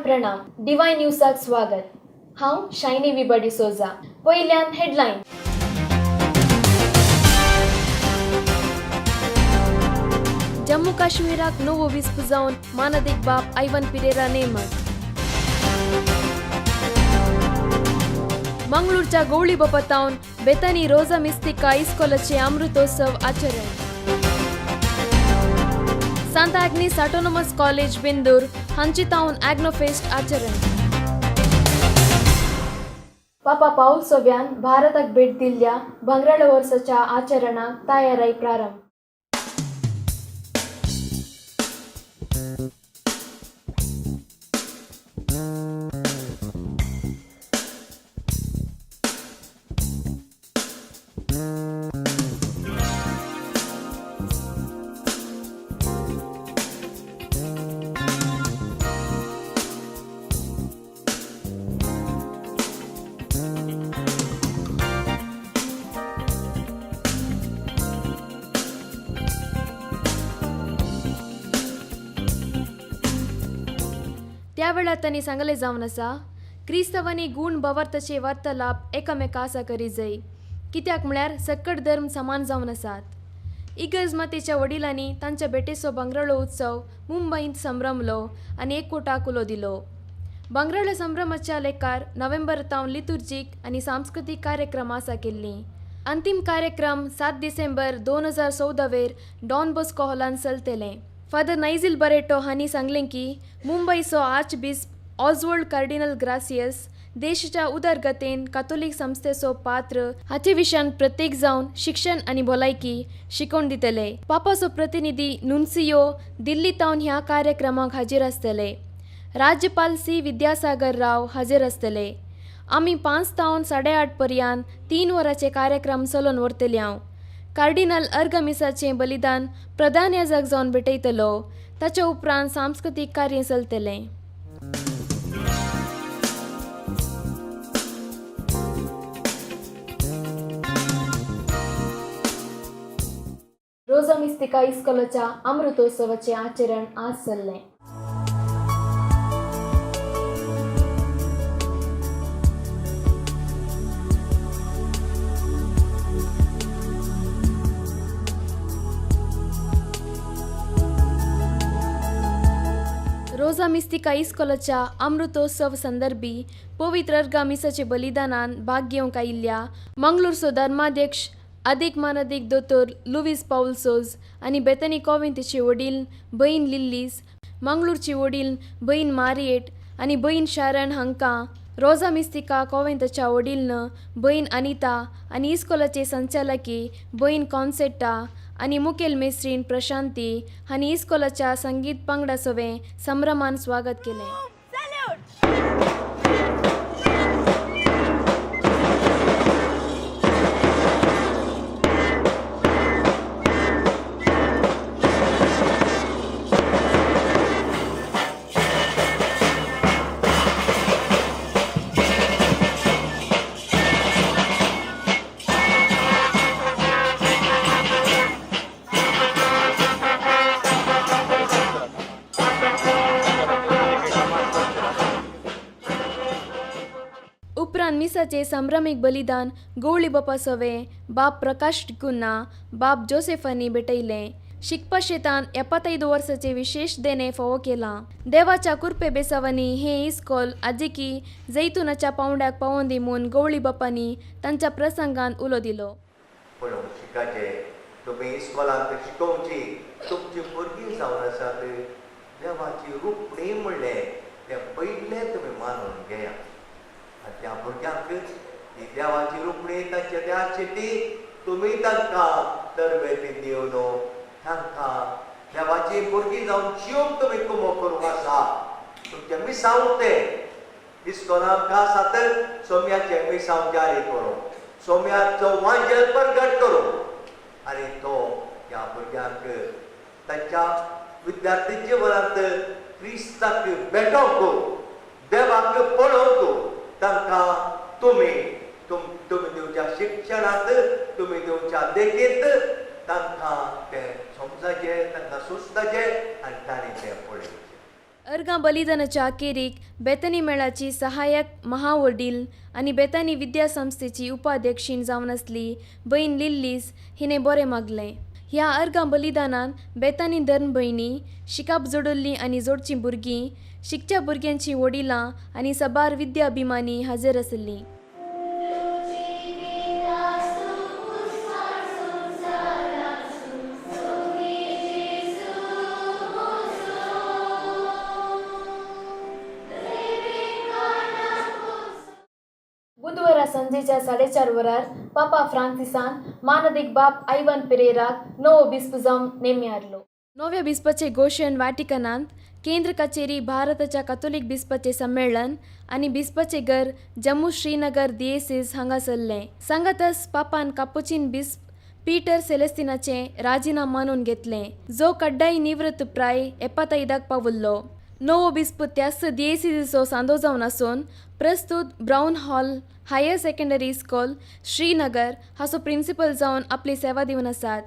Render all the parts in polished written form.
प्रणाम. डिवाइन न्यूजाक स्वागत. हांव शायनी विबा डिसोजा. पयल्यान हेडलायन. जम्मू काश्मीराक नवो विस्प जावन मानदिक बाप आयवन पिरेरा नेमत. मंगळूरच्या गवळी बपतावन बेतनी रोजा मिस्तिका इस्कोलाचे अमृतोत्सव आचरण. सांत ॲग्नीस ऑटोनॉमस कॉलेज बिंदूर हांची तावन ॲग्नोफेस्ट आचरण. पापा पाऊल सोव्यान भारताक भेट दिल्ल्या भांगराळ वर्साच्या आचरणाक तयाराई प्रारंभ. त्यावेळा त्यांनी सांगले जावन आसा, क्रिस्तवांनी गुण बवर्तचे वार्तालाप एकामेका आसा करी जाय. कित्याक म्हळ्यार सकट धर्म समान जावन आसात. इगर्ज मातेच्या वडिलांनी तांच्या बेटेचो भांगराळो उत्सव मुंबईंत संभ्रमलो आनी एकवटाक उलो दिलो. भांगराळ संभ्रमाच्या लेकार नोव्हेंबरांत लितुर्जीक आनी सांस्कृतीक कार्यक्रम आसा केल्लीं. अंतिम कार्यक्रम 7 डिसेंबर 2014 डॉन बॉस्को हॉलांत चलतले. फादर नाइजिल बरेटो हांणी सांगलें की मुंबईचो आर्च बिस्प ऑस्वल्ड कार्डिनल ग्रासियस देशाच्या उदरगतेन कातोलीक संस्थेचो पात्र हाचे विशयान प्रत्येक जावन शिक्षण आनी भलायकी शिकोवन दितले. पापाचो प्रतिनिधी नुन्सियो दिल्ली तावन ह्या कार्यक्रमाक हाजीर आसतले. राज्यपाल सी विद्यासागर राव हाजीर आसतले. आमी 5 तावन 8:30 पर्यंत 3 वरांचे कार्यक्रम चलोवन व्हरतले. हांव कार्डिनल अर्गमिसाचें बलिदान प्रधान याजक जावन भेटयतलो. ताच्या उपरांत सांस्कृतीक कार्य चलतलें. रोजा मिस्तिका इस्कोलाच्या अमृतोत्सवाचे आचरण आज चल्लें. रोजा मिस्तिका इस्कोलाच्या अमृतोत्सव संदर्भी पवित्र अर्गा मिसाचे बलिदानान भाग घेवंक आयिल्ल्या मंगळूरचो धर्माध्यक्ष अधिक मानदिक दोतोर लुईस पाउल्सोज आनी बेतनी कॉव्हेंतीचे वडील भयण लिल्लीस, मंगळूरची वडील भयण मारिएट आनी भयण शारण हांकां रोजा मिस्तिका कॉव्हेंताच्या वडीलन भयण अनिता आनी इस्कोलाचे संचालकी भयण कॉन्सेट्टा आनी मुखेल मेस्त्रीण प्रशांती हांणी इस्कोलाच्या संगीत पंगडा सवें संभ्रमान स्वागत केलें. उपरांत मिसाचे संभ्रमीक बलिदान गवळी बापा सवें बाप प्रकाश टिकुन्ना बाप जोसेफांनी भेटयलें. शिकपा शेतान 75 वर्साचे विशेष देणे फावो केला. देवाच्या कुरपे बेसावांनी हे इस्कोल आजिकी जैतुनाच्या पावंड्याक पावोवन दिमून गवळी बापांनी तांच्या प्रसंगान उलो दिलो. तुम्ही इस्कोलांत शिकोवची तुमची भुरगीं जावन आसात. देवाची रूप प्रेम म्हणलें ते पयले तुम्ही मानून घेया आनी त्या भुरग्यांक ही देवाची रोखणी तांचे देवाची ती तुम्ही तांकां तरबेती दिवन तांकां देवाची भुरगीं जावन जीव तुम्ही कुमो करूंक आसा तुमचे मिसांव ते इस्कॉनाक आसात सोम्याचे मिसांव जारी करूं सोम्याचो वांजेल प्रगट करूं आनी तो ह्या भुरग्यांक तांच्या विद्यार्थी जिवनांत क्रिस्ताक भेटोवंक देवाक पळोवंक तांकां तुम्ही दिवच्या शिक्षणांत तुम्ही दिवच्या देखीत तांकां तें समजाचें तांकां सुचताचें आनी तांणी तें पळयचें. अर्गां बलिदानाच्या अखेरीक बेतनी मेळाची सहाय्यक महावडील आणि बेतानी विद्या संस्थेची उपाध्यक्षीण जावन आसली बहीण लिल्लीस हिणें बरें मागलें. ह्या अर्गां बलिदानान बेतानी धर्म भयणी शिकाप जोडल्लीं आनी जोडचीं भुरगीं शिकच्या भुरग्यांचीं वडिलां आनी सबार विद्या अभिमानी हाजीर आसलीं. बुधवारा संजेच्या 4:30 वरार पापा फ्रांसिसान मानदिक बाप आयवन पेरेराक नवो बिस्प जावन नेमी हाडलो. नव्या बिस्पाचे घोशण व्हॅटिकनांत केंद्र कचेरी भारताच्या कॅथोलिक बिस्पाचे संमेलन आनी बिस्पाचे घर जम्मू श्रीनगर दिएसीस हांगा सरलें. सांगातच पापान कापुचीन बिस्प पीटर सेलेस्तिनाचें राजिनाम मानून घेतलें जो कड्डाई निवृत्त प्राय 75 पावुल्लो. नवो बिस्प त्यास दिएसीसो सांदो जावन आसून प्रस्तुत Brown Hall higher secondary school Srinagar हाचो प्रिन्सिपल जावन आपली सेवा दिवन आसात.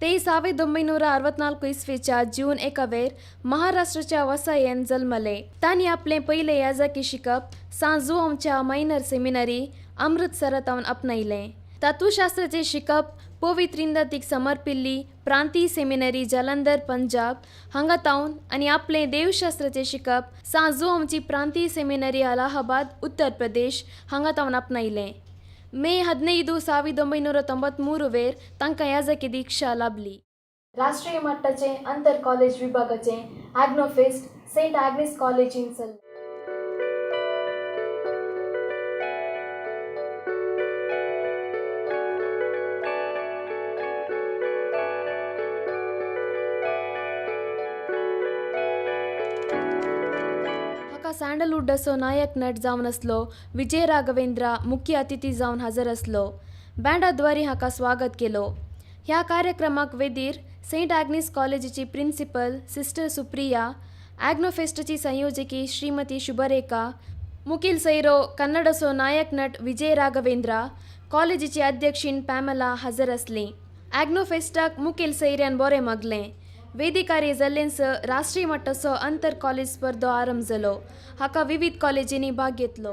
ते 1964 इसवेच्या जून 1 महाराष्ट्राच्या वसायेन जल्मले. तांणी आपलें पयलें याजकी शिकप सांजुआमच्या मायनर सेमिनरी अमृतसरांत आपणायलें. तत्वशास्त्राचें शिकप पवित्र इंदातीक समर्पिल्ली प्रांतीय सेमिनरी जालंधर पंजाब हांगा तावन आनी आपलें देवशास्त्राचें शिकप सांजुआमची प्रांतीय सेमिनरी अलाहाबाद उत्तर प्रदेश हांगा तावन आपणायलें. मे 15, 1993 तांकां याजकी दिक्षा लाभली. राष्ट्रीय मट्टाचे अंतर कॉलेज विभागाचे ॲग्नोफेस्ट सेंट ॲग्नेस कॉलेजीन चल्लें. सँडलवूड असो नायक नट जावन आसलो विजय राघवेंद्र मुख्य अतिथी जावन हजर आसलो. बँडाद्वारे हाका स्वागत केलो. ह्या कार्यक्रमाक वेदीर सेंट ॲग्नेस कॉलेजीची प्रिन्सिपल सिस्टर सुप्रिया, ॲग्नोफेस्टची संयोजकी श्रीमती शुभरेखा, मुखेल सैरो कन्नड असो नायक नट विजय राघवेंद्र, कॉलेजीची अध्यक्षीण पॅमेला हजर आसली. ॲग्नोफेस्टाक मुखेल सैऱ्यान बरें मागलें. वेदिकार्य जाल्लेंस राष्ट्रीय मट्टाचो अंतर कॉलेज स्पर्धो आरंभ जालो. हाका विविध कॉलेजींनी भाग घेतलो.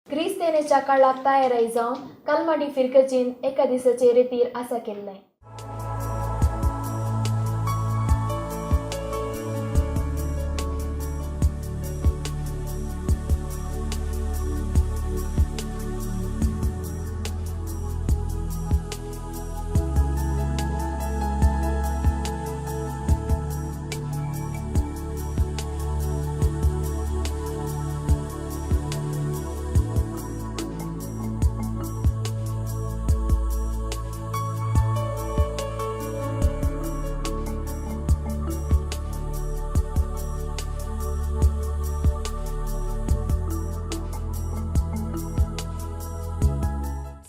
क्रिस्तेनेच्या काळाक तयाराई जावन कलमाडी फिरकजीन एका दिसाचे रेतीर आसा केल्लें.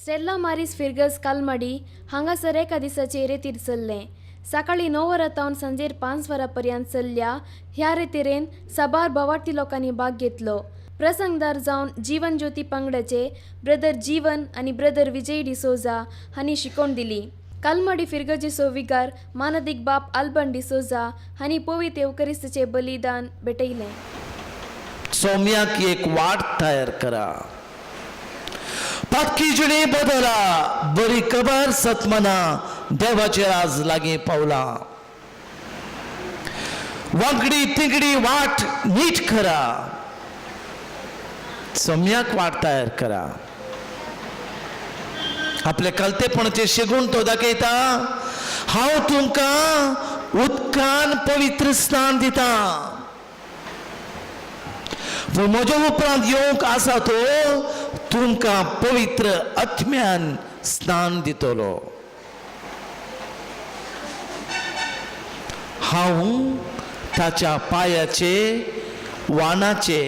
स्टेला मारिस फिर्गस कालमाडी हांगासर एका दिसाचे रेतीर चल्लें. सकाळी 9 वरां सांजेर 5 वरांपर्यंत चल्ल्या ह्या रेतीरेन साबार भवार्थी लोकांनी भाग घेतलो. प्रसंगदार जावन जीवन ज्योती पंगडाचे ब्रदर जीवन आनी ब्रदर विजय डिसोजा हांणी शिकवण दिली. कालमाडी फिर्गजीचो विगार मानदिक बाप आल्बन डिसोजा हांणी पवित्र एवकरिस्ताचे बलिदान भेटयलें. सौम्याक एक वाट तयार करा, पक्की जुळी बदला, बरी खबर सतमना देवाचे राज लागी पावला. वांगडी तिंगडी वाट नीट करा, सम्यक वाट तयार करा. आपले कलतेपणाचे शिगूण तो दाखयता, हांव तुमकां उदकान पवित्र स्नान दिता, पूण म्हज्या उपरांत येवंक आसा तो तुमकां पवित्र आत्म्यान स्नान दितलो. हांव ताच्या पांयाचे वाणाचे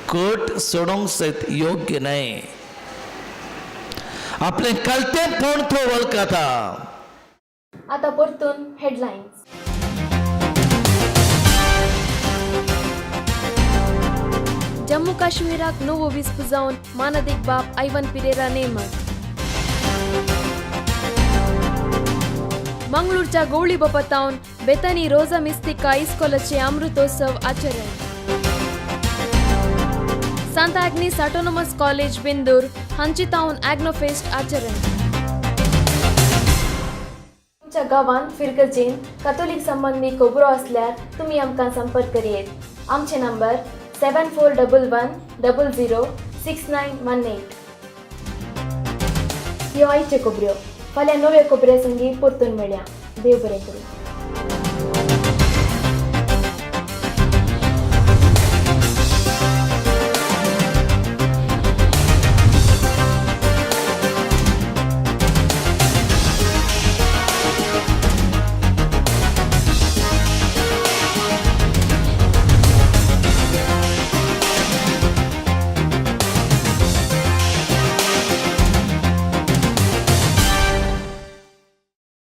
कट सोडोंक सयत योग्य न्हय. आपले कलतेपण तो वळखता. आता परतून हेडलायन्स. जम्मू काश्मीराक नवो विस्प जावन मानदिक बाब आयवन पिरेरा नेमक. मंगळूरच्या गवळी बोपतावन बेतानी रोजा मिस्तिका इस्कॉलाचे अमृतोत्सव आचरण. सांता ॲग्नीस ऑटोनॉमस कॉलेज बिंदूर हांची तावन ॲग्नोफेस्ट आचरण. तुमच्या गांवांत फिरकजेन कॅथोलिक संबंधी खबरो असल्यार तुमी आमकां संपर्क करियेत. आमचे नंबर 7411006918. ह्यो आयच्यो खबऱ्यो. फाल्यां नव्यो खबऱ्या संगी परतून मेळया. देव बरें करूं.